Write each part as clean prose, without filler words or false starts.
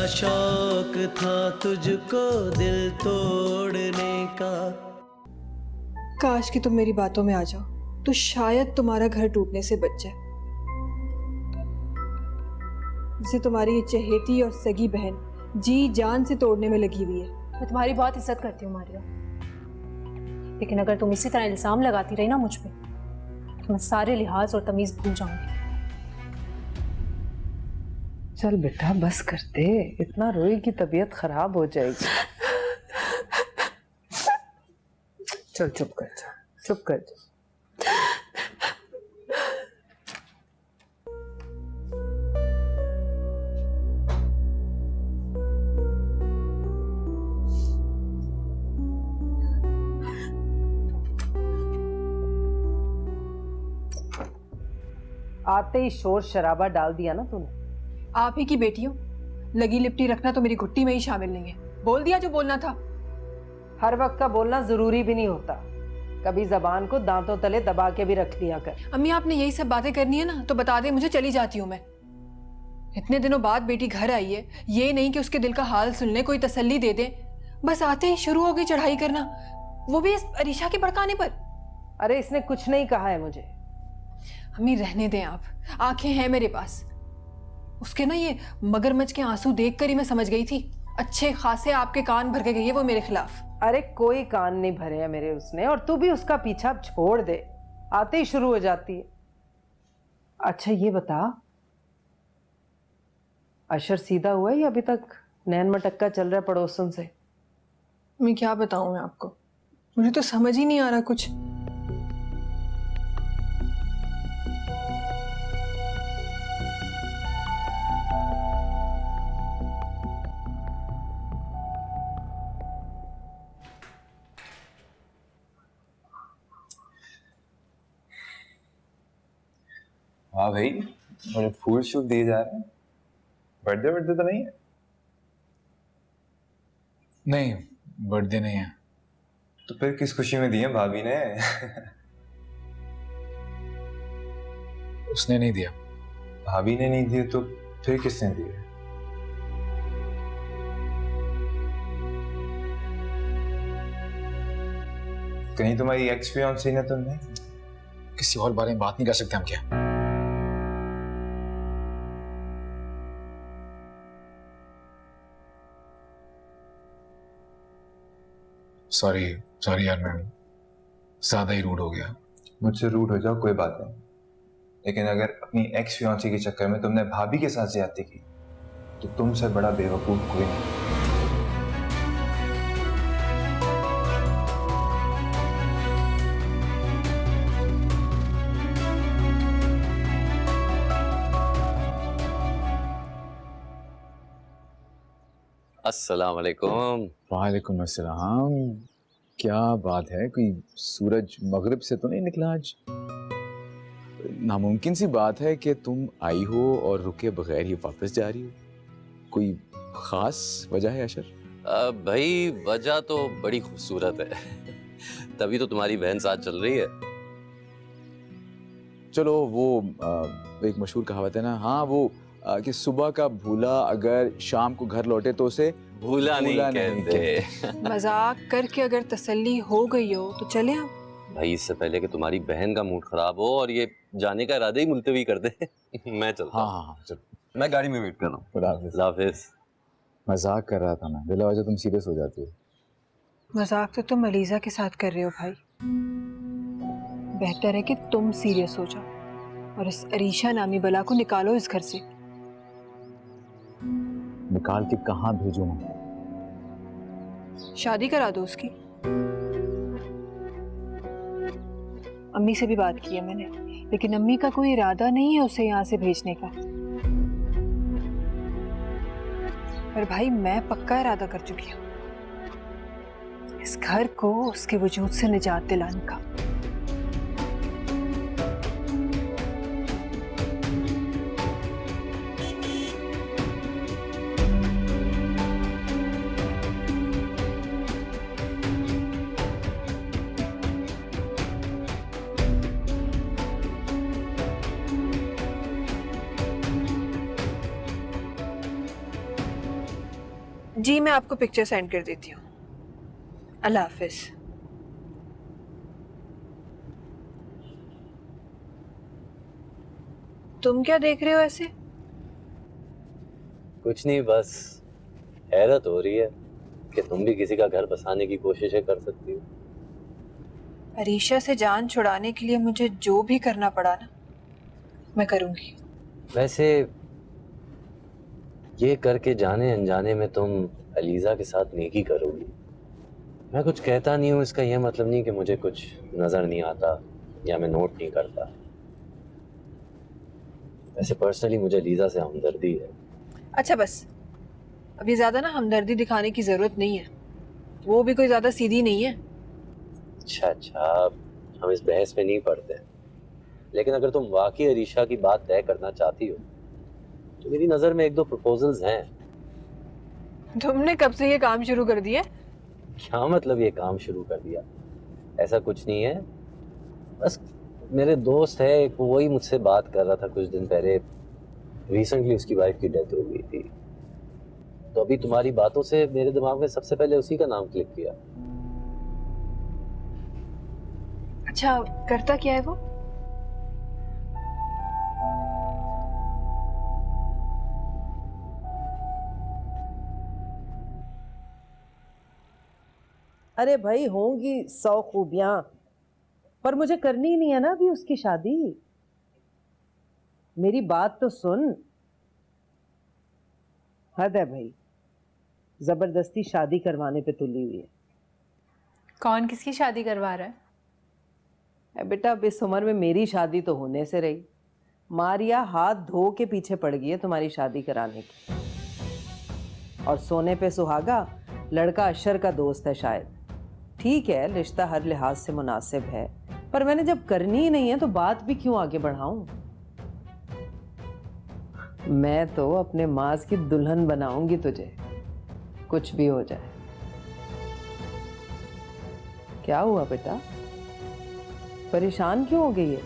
शौक था तुझको दिल तोड़ने का। काश कि तुम मेरी बातों में आ जाओ तो शायद तुम्हारा घर टूटने से बच जाए। जिसे तुम्हारी ये चहेती और सगी बहन जी जान से तोड़ने में लगी हुई है। मैं तुम्हारी बहुत इज्जत करती हूँ मारिया, लेकिन अगर तुम इसी तरह इल्जाम लगाती रही ना मुझ पे तो मैं सारे लिहाज और तमीज भूल जाऊंगी। चल बेटा बस कर दे, इतना रोएगी तबीयत खराब हो जाएगी। चल चुप कर जा, चुप कर जा। आते ही शोर शराबा डाल दिया ना तूने। आप ही की बेटी हो, लगी लिपटी रखना तो मेरी घुट्टी में ही शामिल नहीं है। बोल दिया जो बोलना था। हर वक्त का बोलना जरूरी भी नहीं होता, कभी जबान को दांतों तले दबा के भी रख लिया कर। अम्मी आपने यही सब बातें करनी है ना तो बता दे, मुझे चली जाती हूँ मैं। इतने दिनों बाद बेटी घर आई है, ये नहीं कि उसके दिल का हाल सुन ले, कोई तसल्ली दे दे। बस आते ही शुरू हो गई चढ़ाई करना, वो भी इस अरीशा के भड़काने पर। अरे इसने कुछ नहीं कहा है मुझे। अम्मी रहने दें आप, आंखें हैं मेरे पास। उसके ना ये मगरमच्छ के आंसू देखकर ही मैं समझ गई थी, अच्छे खासे आपके कान भर के गई है वो मेरे खिलाफ। अरे कोई कान नहीं भरे है मेरे उसने, और तू भी उसका पीछा छोड़ दे, आते ही शुरू हो जाती है। अच्छा ये बता, अशर सीधा हुआ है या अभी तक नैन मटक्का चल रहा है पड़ोसन से? मैं क्या बताऊं मैं आपको, मुझे तो समझ ही नहीं आ रहा कुछ। हाँ भाई, मुझे फूल शूल दिए जा रहे हैं। बर्थडे बर्थडे तो नहीं है? नहीं, बर्थडे नहीं है। तो फिर किस खुशी में दिए भाभी ने? उसने नहीं दिया। भाभी ने नहीं दिए तो फिर किसने दिए? कहीं तुम्हारी एक्स फियांसी ने तो नहीं? किसी और बारे में बात नहीं कर सकते हम क्या? सॉरी सॉरी यार, मैं ज्यादा ही रूड हो गया। मुझसे रूड हो जाओ कोई बात नहीं, लेकिन अगर अपनी एक्स फियांसी के चक्कर में तुमने भाभी के साथ ज्यादती की तो तुमसे बड़ा बेवकूफ कोई नहीं। अस्सलाम वालेकुम। वालेकुम अस्सलाम। क्या बात है, कोई सूरज मगरिब से तो नहीं निकला आज? नामुमकिन सी बात है कि तुम आई हो और रुके बगैर ही वापस जा रही हो। कोई खास वजह है अशर? भाई वजह तो बड़ी खूबसूरत है। तभी तो तुम्हारी बहन साथ चल रही है। चलो वो एक मशहूर कहावत है ना, हाँ वो कि सुबह का भूला अगर शाम को घर लौटे तो उसे भूला नहीं कहते। मजाक करके अगर तसल्ली हो गई हो तो चले आप। भाई इससे पहले कि तुम्हारी बहन का मूड खराब हो और ये जाने का इरादा ही मुलतवी कर दे, मैं चलता हूँ। हाँ चलो, मैं गाड़ी में वेट कर रहा हूँ। खुदा हाफिज़। मजाक कर रहा था मैं, बिला वजह तुम सीरियस हो जाती हो। मजाक तो तुम अलीजा के साथ कर रहे हो भाई, बेहतर है कि तुम सीरियस हो जाओ और इस अरीशा नामी बला को निकालो इस घर से। निकाल के कहाँ भेजूं मैं? शादी करा दो उसकी। अम्मी से भी बात की है मैंने, लेकिन अम्मी का कोई इरादा नहीं है उसे यहाँ से भेजने का। पर भाई मैं पक्का इरादा कर चुकी हूँ इस घर को उसके वजूद से निजात दिलाने का। जी मैं आपको पिक्चर सेंड कर देती हूँ। अल्लाह हाफिज। तुम क्या देख रहे हो ऐसे? कुछ नहीं, बस हैरत हो रही है कि तुम भी किसी का घर बसाने की कोशिशें कर सकती हो। अरीशा से जान छुड़ाने के लिए मुझे जो भी करना पड़ा ना, मैं करूंगी। वैसे ये करके जाने अनजाने में तुम अलीजा के साथ नेकी करोगी। मैं कुछ कहता नहीं हूँ, इसका यह मतलब नहीं कि मुझे कुछ नजर नहीं आता या मैं नोट नहीं करता। वैसे पर्सनली मुझे अलीजा से हमदर्दी है। अच्छा बस, अभी ज्यादा ना हमदर्दी दिखाने की जरूरत नहीं है, वो भी कोई ज्यादा सीधी नहीं है। अच्छा, हम इस बहस में नहीं पड़ते, लेकिन अगर तुम वाकई अरीशा की बात तय करना चाहती हो तो मेरी नजर में एक दो प्रपोजल्स हैं। तुमने कब से ये काम शुरू कर दिया? क्या मतलब ये काम शुरू कर दिया? ऐसा कुछ नहीं है, बस मेरे दोस्त है एक, वही मुझसे बात कर रहा था कुछ दिन पहले। रिसेंटली उसकी वाइफ की डेथ हो गई थी, तो अभी तुम्हारी बातों से मेरे दिमाग में सबसे पहले उसी का नाम क्लिक किया। अच्छा, करता क्या है वो? अरे भाई होंगी 100 खूबियां, पर मुझे करनी ही नहीं है ना अभी उसकी शादी। मेरी बात तो सुन। हद है भाई, जबरदस्ती शादी करवाने पे तुली हुई है। कौन किसकी शादी करवा रहा है? बेटा अब इस उम्र में मेरी शादी तो होने से रही, मारिया हाथ धो के पीछे पड़ गई है तुम्हारी शादी कराने की। और सोने पे सुहागा, लड़का अशर का दोस्त है शायद। ठीक है, रिश्ता हर लिहाज से मुनासिब है, पर मैंने जब करनी ही नहीं है तो बात भी क्यों आगे बढ़ाऊं। मैं तो अपने माज की दुल्हन बनाऊंगी तुझे, कुछ भी हो जाए। क्या हुआ बेटा, परेशान क्यों हो गई है?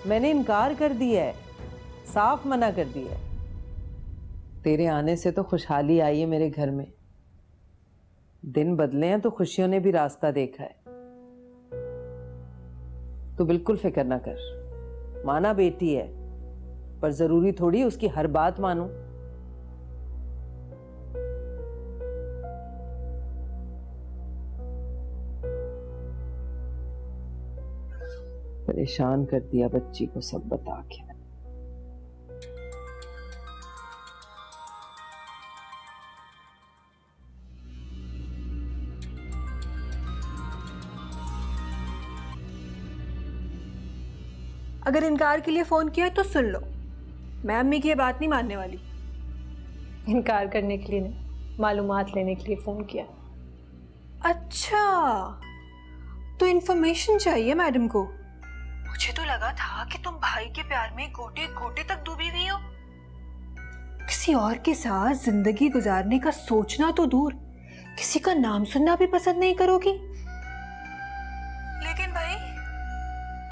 मैंने इनकार कर दिया है, साफ मना कर दिया है। तेरे आने से तो खुशहाली आई है मेरे घर में। दिन बदले हैं तो खुशियों ने भी रास्ता देखा है। तू बिल्कुल फिक्र ना कर, माना बेटी है, पर जरूरी थोड़ी उसकी हर बात मानूं। परेशान कर दिया बच्ची को सब बता के। अगर इनकार के लिए फोन किया है तो सुन लो, मैं अम्मी की ये बात नहीं मानने वाली। इनकार करने के लिए नहीं, मालूमात लेने के लिए फ़ोन किया। अच्छा, तो इन्फॉर्मेशन चाहिए मैडम को। मुझे तो लगा था कि तुम भाई के प्यार में गोटे गोटे तक डूबी हुई हो। किसी और के साथ जिंदगी गुजारने का सोचना तो दूर, किसी का नाम सुनना भी पसंद नहीं करोगी। लेकिन भाई,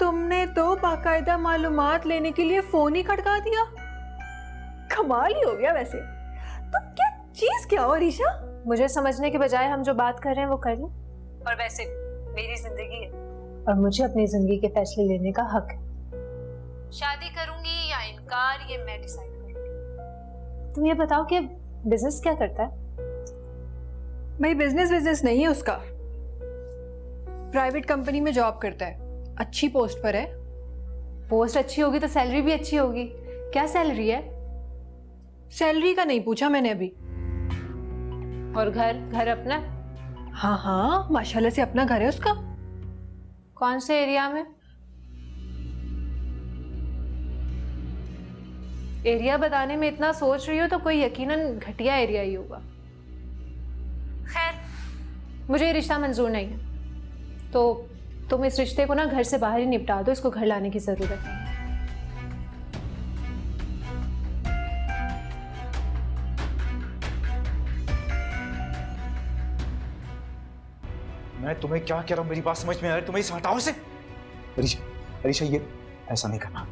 तुमने तो बाकायदा मालूमात लेने के लिए फोन ही खटका दिया। कमाल ही हो गया वैसे। तुम क्या चीज क्या हो अरीशा? मुझे समझने के बजाय हम जो बात कर रहे हैं वो कर लें। और वैसे मेरी जिंदगी है और मुझे अपनी जिंदगी के फैसले लेने का हक है। शादी करूंगी या इनकार, ये मैं डिसाइड करूंगी। तुम ये बताओ कि बिजनेस क्या करता है? भाई बिजनेस नहीं है उसका, प्राइवेट कंपनी में जॉब करता है, अच्छी पोस्ट पर है। पोस्ट अच्छी होगी तो सैलरी भी अच्छी होगी। क्या सैलरी है? सैलरी का नहीं पूछा मैंने अभी। और घर अपना? हाँ हाँ, माशाल्लाह से अपना घर है उसका। कौन से एरिया में? एरिया बताने में इतना सोच रही हो तो कोई यकीनन घटिया एरिया ही होगा। खैर, मुझे ये रिश्ता मंजूर नहीं है, तो तुम इस रिश्ते को ना घर से बाहर ही निपटा दो। इसको घर लाने की जरूरत नहीं है। मैं तुम्हें क्या कह रहा हूँ, मेरी बात समझ में आ रही है तुम्हें? इसे हटाओ से। अरीशा ये ऐसा नहीं करना।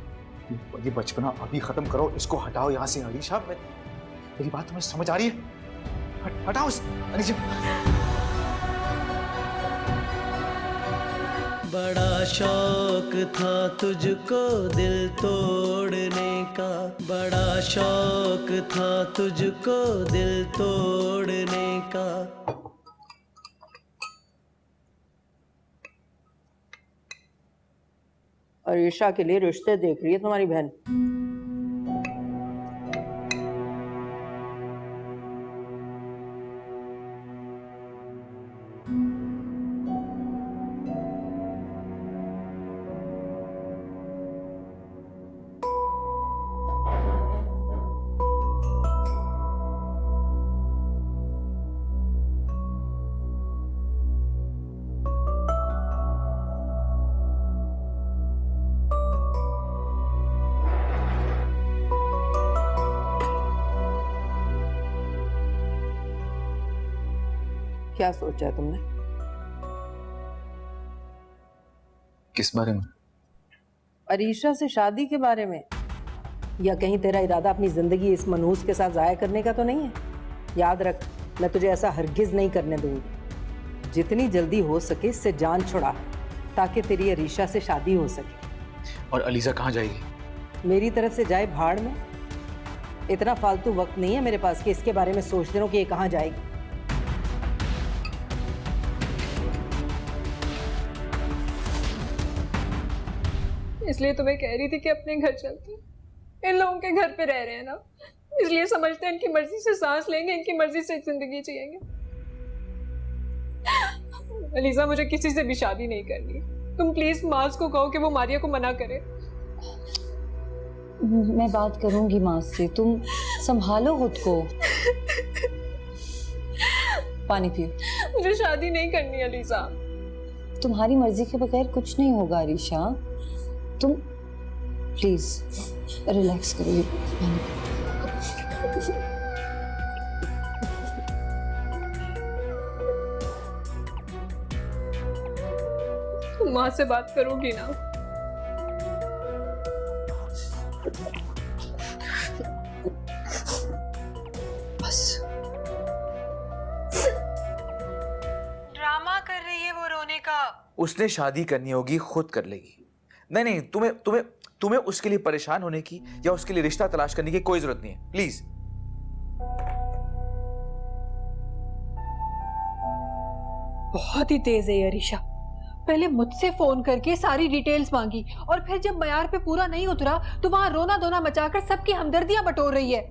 ये बचपना अभी खत्म करो, इसको हटाओ यहाँ से। अरीशा, मेरी बात तुम्हें समझ आ रही है? हटाओ अलीशा। बड़ा शौक था तुझको दिल तोड़ने का, बड़ा शौक था तुझको दिल तोड़ने का। अरीशा के लिए रिश्ते देख रही है तुम्हारी बहन। क्या सोचा है तुमने? किस बारे में? अरीशा से शादी के बारे में, या कहीं तेरा इरादा अपनी जिंदगी इस मनहूस के साथ जाया करने का तो नहीं है? याद रख, मैं तुझे ऐसा हरगिज नहीं करने दूंगी। जितनी जल्दी हो सके इससे जान छुड़ा, ताकि तेरी अरीशा से शादी हो सके। और अलीजा कहाँ जाएगी? मेरी तरफ से जाए भाड़ में। इतना फालतू वक्त नहीं है मेरे पास कि इसके बारे में सोचते रहो कि ये कहाँ जाएगी। इसलिए तुम्हें कह रही थी कि अपने घर चलते हैं। इन लोगों के घर पे रह रहे हैं ना, इसलिए समझते हैं इनकी मर्जी से सांस लेंगे, इनकी मर्जी से जिंदगी जिएंगे। अलीजा, मुझे किसी से भी शादी नहीं करनी। तुम प्लीज माज को कहो कि वो मारिया को मना करे। मैं बात करूंगी माँ से, तुम संभालो खुद को। पानी पियो। मुझे शादी नहीं करनी अलीजा। तुम्हारी मर्जी के बगैर कुछ नहीं होगा अरीशा। तुम प्लीज रिलैक्स करो, ये पानी पियो। तुम माँ से बात करोगी ना? बस ड्रामा कर रही है वो रोने का। उसने शादी करनी होगी, खुद कर लेगी। नहीं नहीं, तुम्हें तुम्हें तुम्हें उसके लिए परेशान होने की या उसके लिए रिश्ता तलाश करने की कोई जरूरत नहीं है, प्लीज। बहुत ही तेज है ये अरीशा। पहले मुझसे फोन करके सारी डिटेल्स मांगी, और फिर जब मयार पे पूरा नहीं उतरा तो वहां रोना धोना मचाकर सबकी हमदर्दियां बटोर रही है।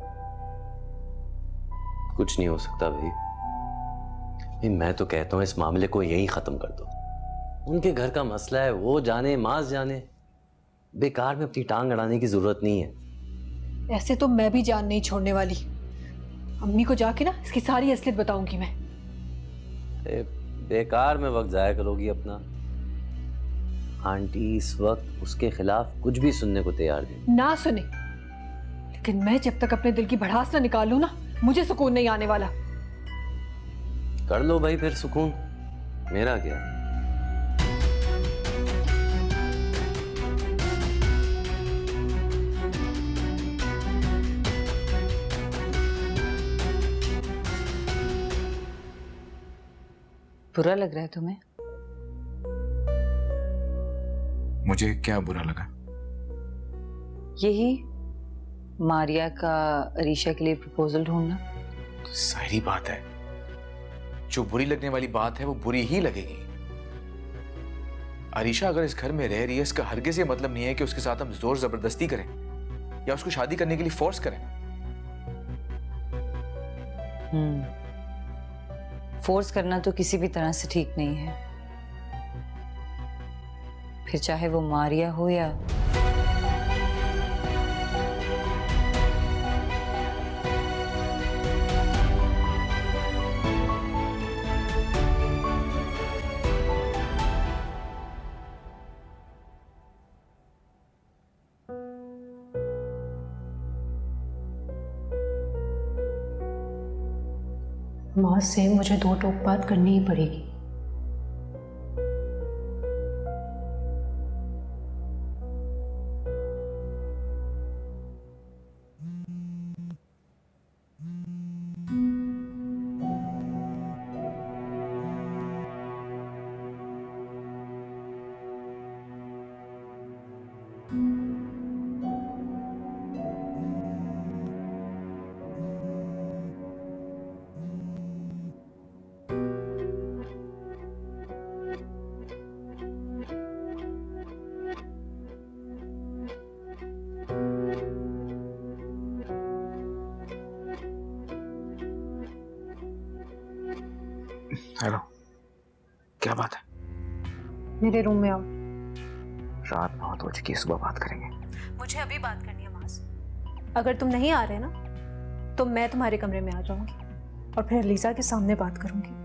कुछ नहीं हो सकता भाई, मैं तो कहता हूँ इस मामले को यहीं खत्म कर दो। उनके घर का मसला है, वो जाने माज जाने। बेकार में अपनी टांग अड़ाने की जरूरत नहीं है। ऐसे तो मैं भी जान नहीं छोड़ने वाली। अम्मी को जाके ना इसकी सारी असलियत बताऊंगी मैं। बेकार में वक्त जाया करोगी अपना। आंटी इस वक्त उसके खिलाफ कुछ भी सुनने को तैयार नहीं। ना सुने, लेकिन मैं जब तक अपने दिल की भड़ास ना निकालूं ना, मुझे सुकून नहीं आने वाला। कर लो भाई फिर सुकून, मेरा क्या। बुरा लग रहा है तुम्हें? मुझे क्या बुरा लगा? यही मारिया का अरीशा के लिए प्रपोजल ढूंढना। तो सारी बात है, जो बुरी लगने वाली बात है वो बुरी ही लगेगी। अरीशा अगर इस घर में रह रही है, इसका हरगिज़ ये मतलब नहीं है कि उसके साथ हम जोर जबरदस्ती करें या उसको शादी करने के लिए फोर्स करें। फोर्स करना तो किसी भी तरह से ठीक नहीं है, फिर चाहे वो मारिया हो या माँ से मुझे दो टोक बात करनी ही पड़ेगी। हेलो, क्या बात है? मेरे रूम में आओ। रात बहुत हो चुकी है, सुबह बात करेंगे। मुझे अभी बात करनी है मास। अगर तुम नहीं आ रहे ना तो मैं तुम्हारे कमरे में आ जाऊंगी और फिर लीजा के सामने बात करूंगी।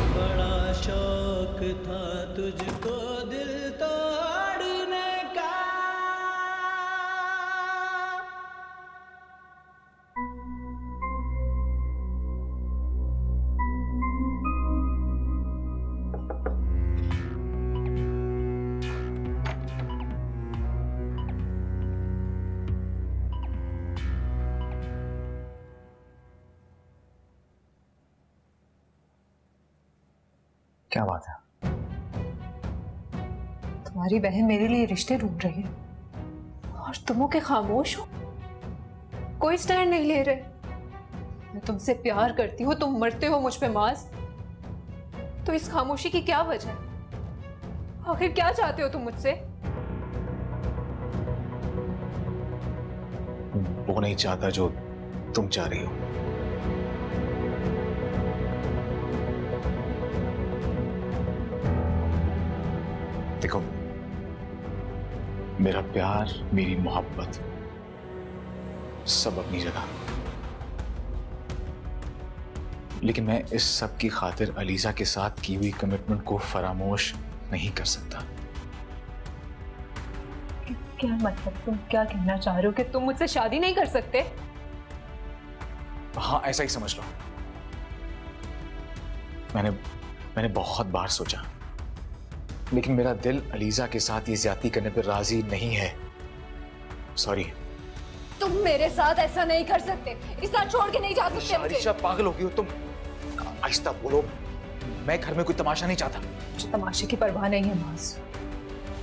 बड़ा शौक था तुझको दिल तोड़ने का। क्या बात है? तुम्हारी बहन मेरे लिए रिश्ते ढूंढ रही है और तुम के खामोश हो, कोई स्टैंड नहीं ले रहे। मैं तुमसे प्यार करती हूँ, तुम मरते हो मुझ पे मास। तो इस खामोशी की क्या वजह है? आखिर क्या चाहते हो तुम मुझसे? वो नहीं चाहता जो तुम चाह रही हो। देखो, मेरा प्यार, मेरी मोहब्बत सब अपनी जगह, लेकिन मैं इस सब की खातिर अलीजा के साथ की हुई कमिटमेंट को फरामोश नहीं कर सकता। क्या मतलब? तुम क्या कहना चाह रहे हो कि तुम मुझसे शादी नहीं कर सकते? हाँ, ऐसा ही समझ लो। मैंने बहुत बार सोचा, लेकिन मेरा दिल अलीजा के साथ ये ज्यादती करने पर राजी नहीं है। सॉरी। तुम मेरे साथ ऐसा नहीं कर सकते, इस साथ छोड़ के नहीं जा सकते मुझे। अलीजा, पागल हो गई हो तुम। आहिस्ता बोलो, मैं घर में कोई तमाशा नहीं चाहता। मुझे तमाशे की परवाह नहीं है मास,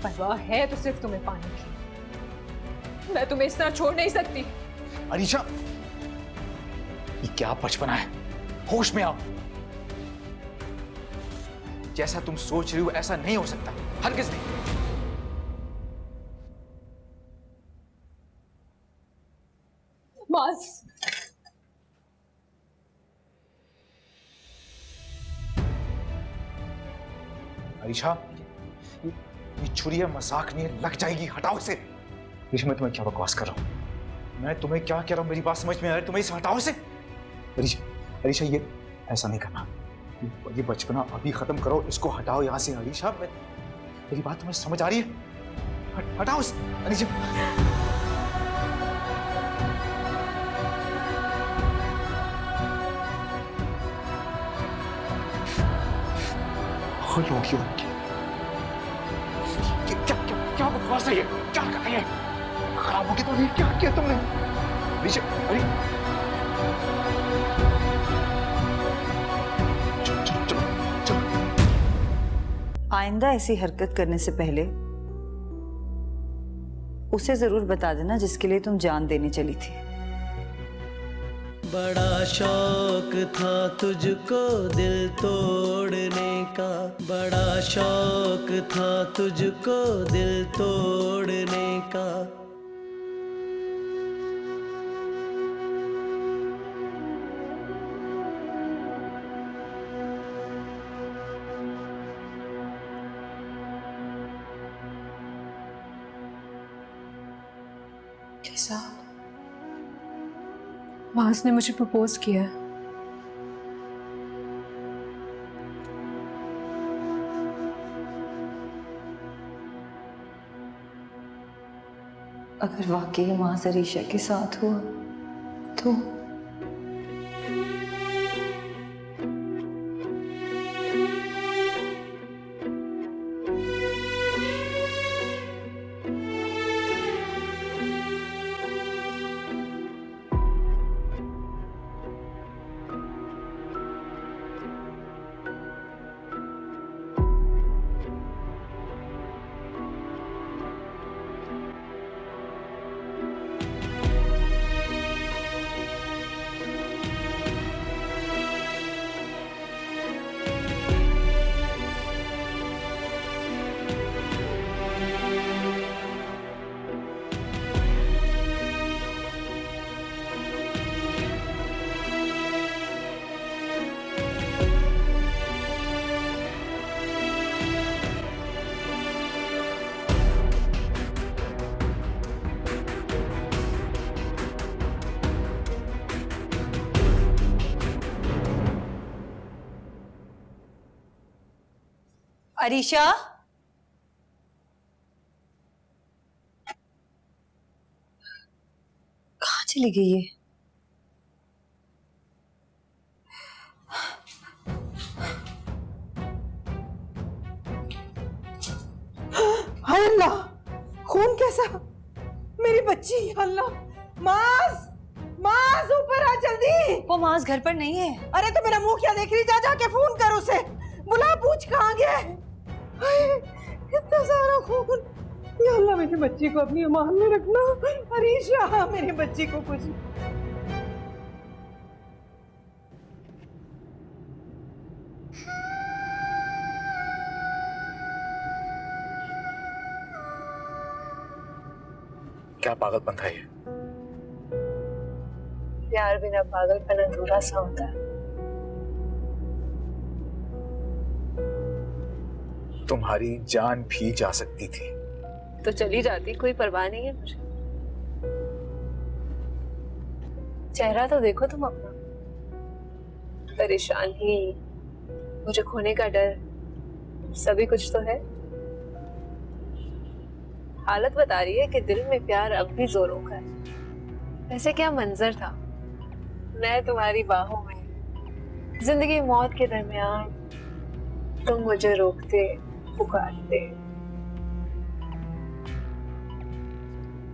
परवाह है तो सिर्फ तुम्हें पाने की। मैं तुम्हें इस तरह छोड़ नहीं सकती। अलीजा, ये क्या बचपना है? होश में आओ। जैसा तुम सोच रही हो ऐसा नहीं हो सकता, हरगिज़ नहीं। मास, अलीशा, ये छुरी है, मजाक नहीं है, लग जाएगी, हटाओ इसे। अलीशा, मैं तुम्हें क्या बकवास कर रहा हूं? मैं तुम्हें क्या कह रहा हूं, मेरी बात समझ में आ रही? तुम्हें इसे हटाओ इसे। अलीशा, अलीशा, ये ऐसा नहीं करना। ये बचपना अभी खत्म करो, इसको हटाओ यहाँ से। अलीशा, मेरी बात तुम्हें समझ आ रही है? हटाओ इसे, अलीशा। क्या बकवास है ये? क्या कर रही है? खराब होगी तो नहीं? क्या किया तुमने? अलीशा, अरे आइंदा ऐसी हरकत करने से पहले उसे जरूर बता देना जिसके लिए तुम जान देने चली थी। बड़ा शौक था तुझको दिल तोड़ने का। बड़ा शौक था तुझको दिल तोड़ने का। कैसा? मास ने मुझे प्रपोज किया। अगर वाकई माज अरीशा के साथ हुआ तो अरीशा, कहाँ चली गई है? हाय अल्लाह, खून कैसा? मेरी बच्ची, अल्लाह। माज, माज ऊपर आ जल्दी। वो माज घर पर नहीं है। अरे तो मेरा मुंह क्या देख रही? जा जाके फोन कर उसे, बुला, पूछ कहाँ गया है। हाय, इतना सारा खून। या अल्लाह, मेरी बच्ची को अपनी अमान में रखना। अरीशा, मेरी बच्ची को कुछ क्या पागलपन था ये? प्यार बिना पागलपन अधूरा सा होता है। तुम्हारी जान भी जा सकती थी तो चली जाती, कोई परवाह नहीं है मुझे। चेहरा तो देखो तुम अपना, परेशानी, मुझे खोने का डर, सभी कुछ तो है। हालत बता रही है कि दिल में प्यार अब भी जोरों का है। वैसे क्या मंजर था, मैं तुम्हारी बाहों में, जिंदगी मौत के दरमियान, तुम मुझे रोकते, पुकारते।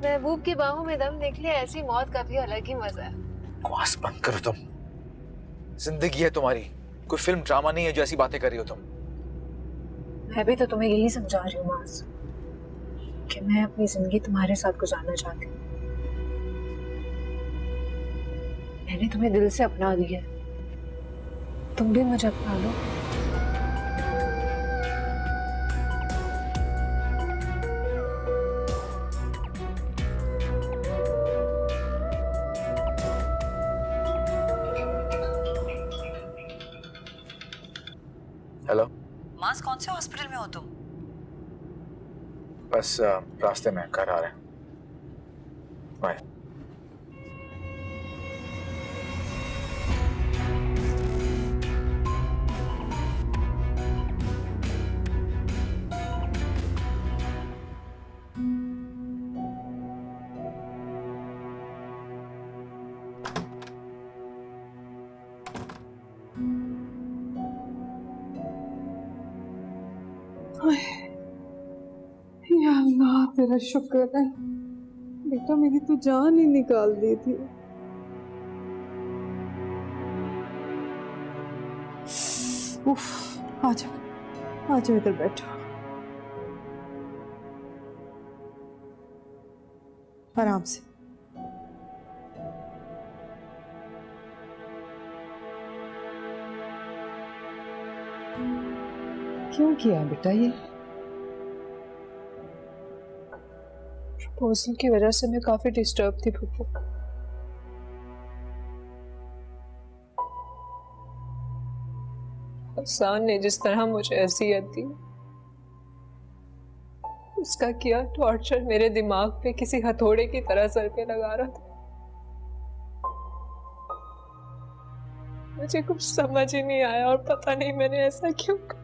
महबूब की बाहों में दम निकले, ऐसी मौत का भी अलग ही मजा है। बकवास बंद करो तुम। जिंदगी है तुम्हारी, कोई फिल्म ड्रामा नहीं है जो ऐसी बातें कर रही हो तुम। मैं भी तो तुम्हें यही समझा रही हूँ मास, कि मैं अपनी जिंदगी तुम्हारे साथ गुजारना चाहती हूँ। मैंने तुम्हें दिल से अपना लिया, तुम भी मुझे अपना लो। हेलो माज, कौन से हॉस्पिटल में हो तुम? बस रास्ते में घर आ रहे हैं। बाय। या अल्लाह, तेरा शुक्र है बेटा, मेरी तो जान ही निकाल दी थी। उफ, आ जाओ इधर बैठो, आराम से। क्यों किया बेटा ये? प्रपोजल की वजह से मैं काफी डिस्टर्ब थी फूफू। हसन ने जिस तरह मुझे अजियत दी, उसका किया टॉर्चर मेरे दिमाग पे किसी हथौड़े की तरह सर पे लगा रहा था। मुझे कुछ समझ ही नहीं आया और पता नहीं मैंने ऐसा क्यों किया।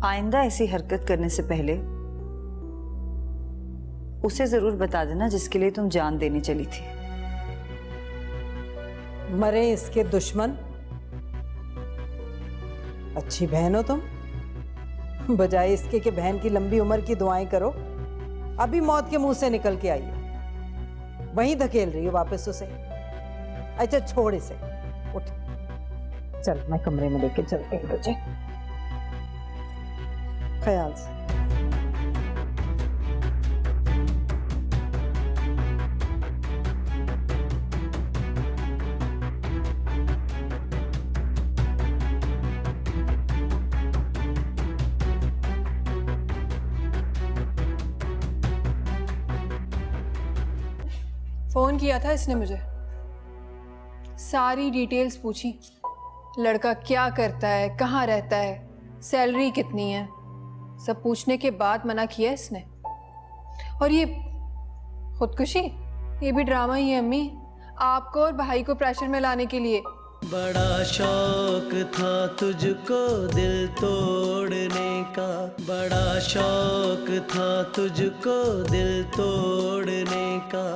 आइंदा ऐसी हरकत करने से पहले उसे जरूर बता देना जिसके लिए तुम जान देने चली थी। मरे इसके दुश्मन। अच्छी बहन हो तुम, बजाय इसके कि बहन की लंबी उम्र की दुआएं करो, अभी मौत के मुंह से निकल के आई हो, वहीं धकेल रही हो वापस उसे। अच्छा छोड़ इसे, उठ चल, मैं कमरे में लेके चलती हूँ तुझे, ख्याल से। फोन किया था इसने मुझे, सारी डिटेल्स पूछी, लड़का क्या करता है, कहाँ रहता है, सैलरी कितनी है, सब पूछने के बाद मना किया इसने। और ये खुदकुशी, ये भी ड्रामा ही है अम्मी, आपको और भाई को प्रेशर में लाने के लिए। बड़ा शौक था तुझको दिल तोड़ने का, बड़ा शौक था तुझको दिल तोड़ने का।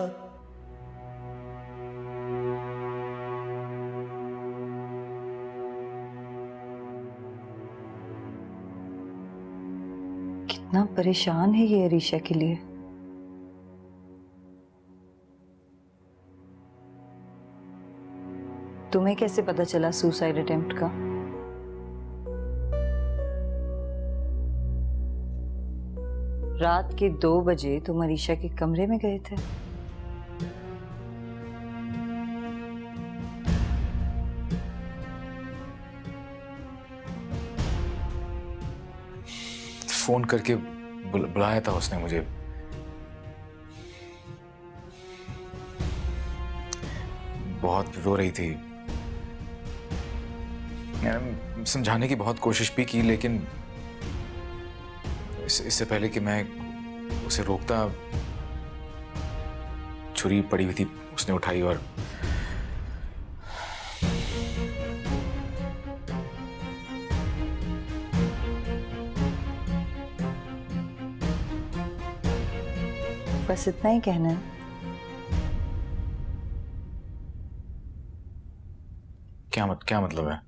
कितना परेशान है ये अरीशा के लिए। तुम्हें कैसे पता चला सुसाइड अटेम्प्ट का? रात के 2 बजे तुम अरीशा के कमरे में गए थे। फोन करके बुलाया था उसने मुझे। बहुत रो रही थी, मैंने समझाने की बहुत कोशिश भी की, लेकिन इससे पहले कि मैं उसे रोकता, छुरी पड़ी हुई थी, उसने उठाई और बस इतना ही कहना है। क्या मतलब है?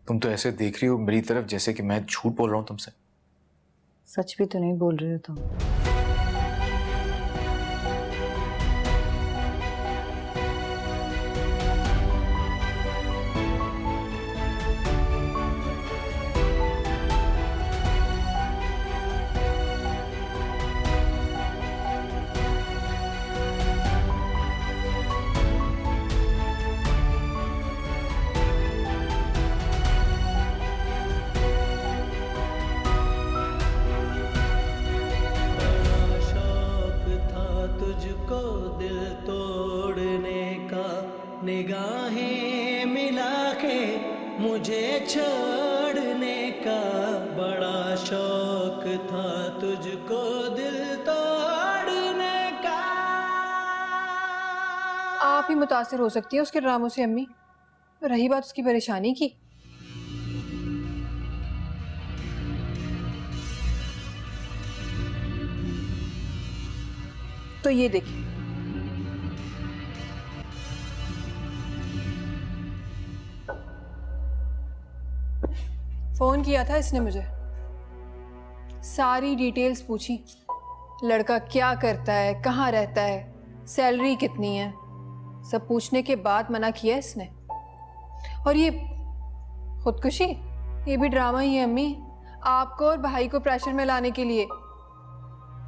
तुम तो ऐसे देख रही हो मेरी तरफ जैसे कि मैं झूठ बोल रहा हूं तुमसे। सच भी तो नहीं बोल रहे हो तुम। निगाहें मिला के मुझे छोड़ने का, बड़ा शौक था तुझको दिल तोड़ने का। आप ही मुतासिर हो सकती है उसके ड्रामों से अम्मी, रही बात उसकी परेशानी की, तो ये देखिए, फोन किया था इसने मुझे, सारी डिटेल्स पूछी, लड़का क्या करता है, कहाँ रहता है, सैलरी कितनी है, सब पूछने के बाद मना किया इसने। और ये खुदकुशी, ये भी ड्रामा ही है अम्मी, आपको और भाई को प्रेशर में लाने के लिए।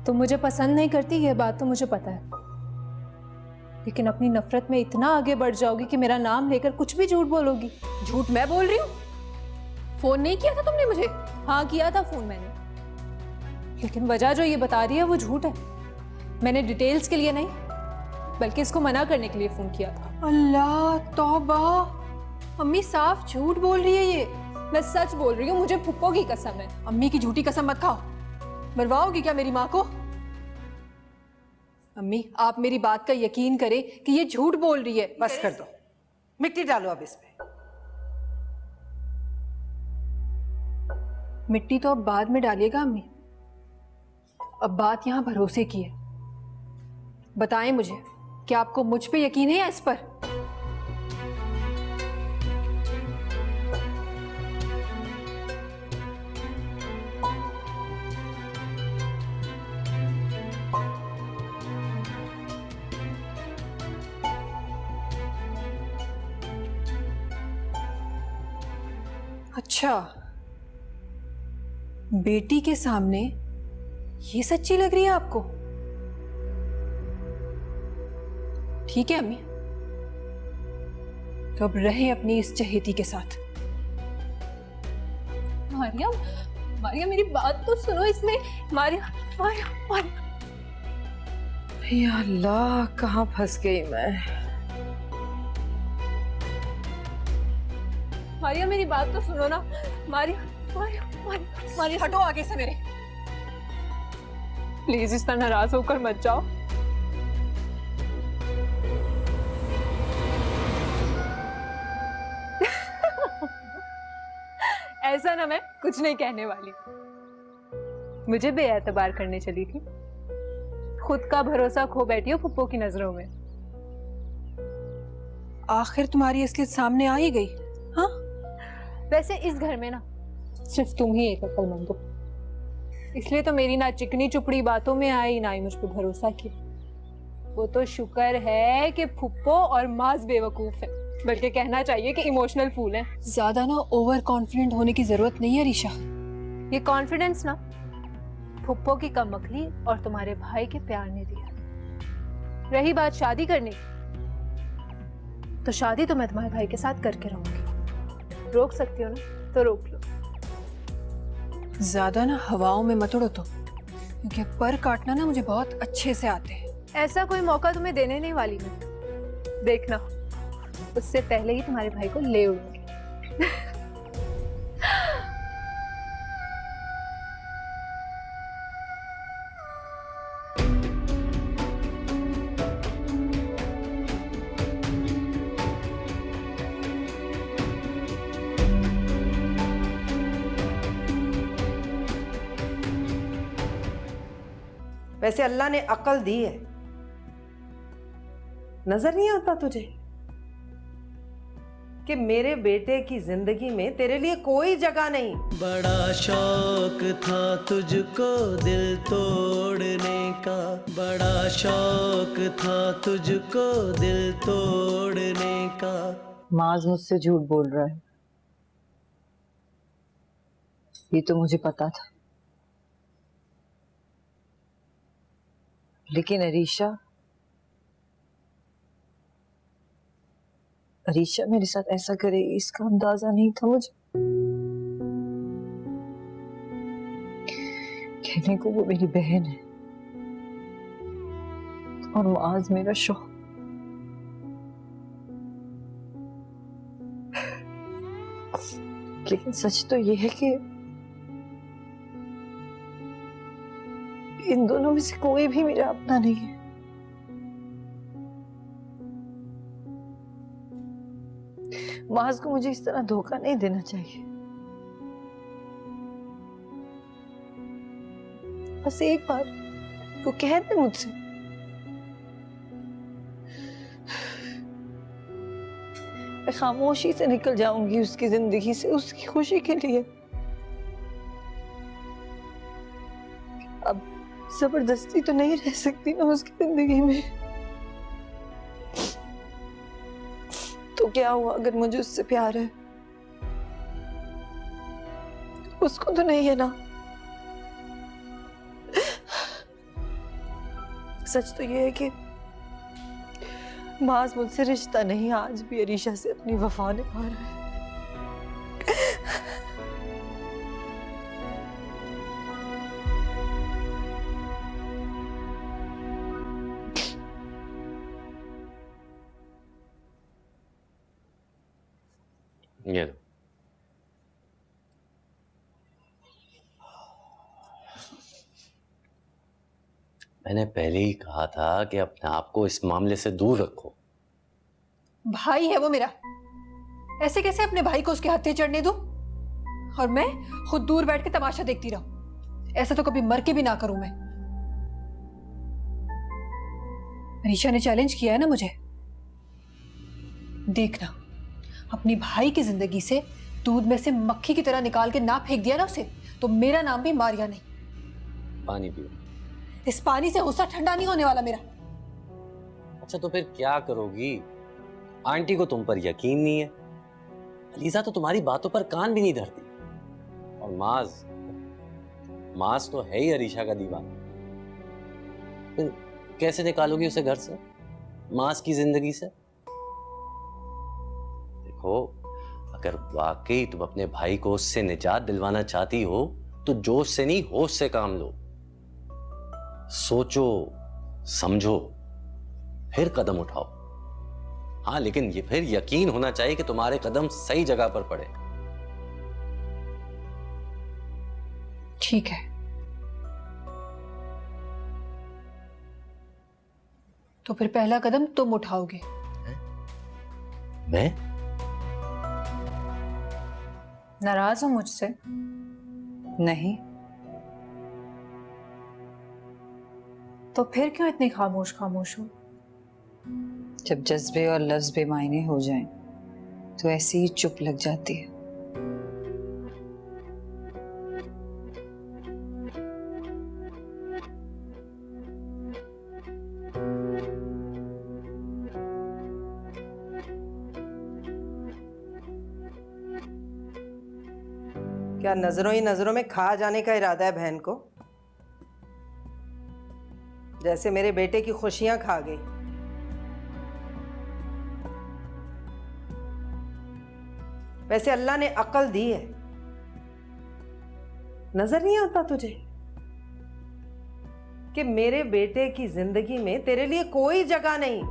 तुम मुझे पसंद नहीं करती, ये बात तो मुझे पता है, लेकिन अपनी नफरत में इतना आगे बढ़ जाओगी कि मेरा नाम लेकर कुछ भी झूठ बोलोगी। झूठ मैं बोल रही हूँ? फोन नहीं किया था तुमने मुझे? हाँ किया था फोन मैंने, लेकिन वजह जो ये बता रही है वो झूठ है। मैंने डिटेल्स के लिए नहीं, बल्कि इसको मना करने के लिए फोन किया था। अल्लाह तौबा, अम्मी साफ झूठ बोल रही है ये। मैं सच बोल रही हूँ, मुझे फुप्पो की कसम है। अम्मी की झूठी कसम मत खाओ, मरवाओगी क्या मेरी माँ को? अम्मी आप मेरी बात का यकीन करें कि ये झूठ बोल रही है। बस कर दो, मिट्टी डालो अब इसमें। मिट्टी तो अब बाद में डालिएगा अम्मी, अब बात यहाँ भरोसे की है। बताएं मुझे, क्या आपको मुझ पे यकीन है या इस पर? अच्छा, बेटी के सामने ये सच्ची लग रही है आपको? ठीक है अम्मी, तो अब रहे अपनी इस चहेती के साथ। मारिया, मारिया मेरी बात तो सुनो इसमें। मारिया, मारिया, मारिया। या अल्लाह, कहाँ फंस गई मैं। मारिया मेरी बात तो सुनो ना। मारिया, मारिया, मारिया, मारिया हटो आगे से मेरे। प्लीज इस तरह नाराज होकर मत जाओ। ऐसा ना, मैं कुछ नहीं कहने वाली। मुझे बेएतबार करने चली थी, खुद का भरोसा खो बैठी हो फुप्पो की नजरों में। आखिर तुम्हारी असलियत सामने आ ही गई। हाँ, वैसे इस घर में ना सिर्फ तुम ही एक अक्लमंद हो, इसलिए तो मेरी ना चिकनी चुपड़ी बातों में आई, ना ही मुझ पर भरोसा किया। वो तो शुक्र है कि फुप्पो और माज बेवकूफ है, बल्कि कहना चाहिए कि इमोशनल फूल है। ज्यादा ना ओवर कॉन्फिडेंट होने की जरूरत नहीं है रिशा। ये कॉन्फिडेंस ना फुप्पो की कमकली और तुम्हारे भाई के प्यार ने दिया। रही बात शादी करने की, तो शादी तो मैं तुम्हारे भाई के साथ करके रहूंगी। रोक सकती हो ना, तो रोक लो। ज्यादा ना हवाओं में मत उड़ो तो, क्योंकि पर काटना ना मुझे बहुत अच्छे से आते हैं। ऐसा कोई मौका तुम्हें देने नहीं वाली मैं, देखना उससे पहले ही तुम्हारे भाई को ले उड़ूंगी। वैसे अल्लाह ने अकल दी है, नजर नहीं आता तुझे कि मेरे बेटे की जिंदगी में तेरे लिए कोई जगह नहीं। बड़ा शौक था तुझको दिल तोड़ने का, बड़ा शौक था तुझको दिल तोड़ने का। माज मुझसे झूठ बोल रहा है, ये तो मुझे पता था। लेकिन अरीशा मेरे साथ ऐसा करेगी इसका अंदाजा नहीं था मुझे। कहने को वो मेरी बहन है और माज मेरा शौक। लेकिन सच तो ये है कि इन दोनों में से कोई भी मेरा अपना नहीं है। माज को मुझे इस तरह धोखा नहीं देना चाहिए। बस एक बार वो कह दे मुझसे, मैं खामोशी से निकल जाऊंगी उसकी जिंदगी से, उसकी खुशी के लिए। अब जबरदस्ती तो नहीं रह सकती ना उसकी जिंदगी में। तो क्या हुआ अगर मुझे उससे प्यार है? उसको तो नहीं है ना। सच तो ये है कि माज मुझसे रिश्ता नहीं, आज भी अरीशा से अपनी वफा निभा रहा है। ये लो। मैंने पहले ही कहा था कि अपने आप को इस मामले से दूर रखो। भाई है वो मेरा, ऐसे कैसे अपने भाई को उसके हत्थे चढ़ने दूं और मैं खुद दूर बैठ के तमाशा देखती रहूं? ऐसा तो कभी मर के भी ना करूं मैं। अरीशा ने चैलेंज किया है ना मुझे, देखना अपनी भाई की जिंदगी से दूध में से मक्खी की तरह निकाल के ना फेंक दिया ना उसे, तो मेरा नाम भी मारिया नहीं। पानी पियो। इस पानी से गुस्सा ठंडा नहीं होने वाला मेरा। अच्छा तो फिर क्या करोगी? आंटी को तुम पर यकीन नहीं है, अलीजा तो तुम्हारी बातों पर कान भी नहीं धरती, और माज तो है ही अरीशा का दीवाना। फिर कैसे निकालोगी उसे घर से, माज की जिंदगी से? देखो, अगर वाकई तुम अपने भाई को उससे निजात दिलवाना चाहती हो तो जोश से नहीं होश से काम लो। सोचो समझो फिर कदम उठाओ। हाँ, लेकिन ये फिर यकीन होना चाहिए कि तुम्हारे कदम सही जगह पर पड़े। ठीक है, तो फिर पहला कदम तुम उठाओगे। मैं? नाराज हो मुझसे? नहीं। तो फिर क्यों इतनी खामोश खामोश हो? जब जज्बे और लफ्ज बेमायने हो जाएं, तो ऐसे ही चुप लग जाती है। क्या नजरों ही नजरों में खा जाने का इरादा है बहन को? जैसे मेरे बेटे की खुशियां खा गई। वैसे अल्लाह ने अक्ल दी है, नजर नहीं आता तुझे कि मेरे बेटे की जिंदगी में तेरे लिए कोई जगह नहीं,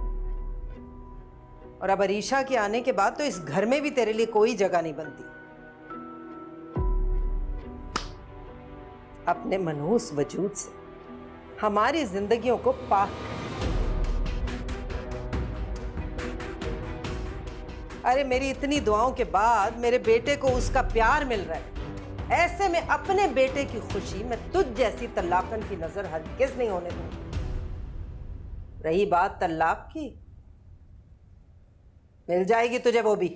और अब अरीशा के आने के बाद तो इस घर में भी तेरे लिए कोई जगह नहीं बनती। अपने मनहूस वजूद से हमारी जिंदगियों को पाक कर। अरे मेरी इतनी दुआओं के बाद मेरे बेटे को उसका प्यार मिल रहा है, ऐसे में अपने बेटे की खुशी मैं तुझ जैसी तल्लाकन की नजर हरगिज़ नहीं होने दूंगी। रही बात तल्लाक की, मिल जाएगी तुझे वो भी।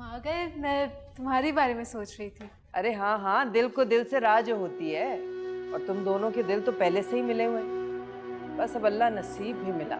आ गए, मैं तुम्हारे बारे में सोच रही थी। अरे हाँ हाँ, दिल को दिल से राह जो होती है, और तुम दोनों के दिल तो पहले से ही मिले हुए हैं, बस अब अल्लाह नसीब भी मिला।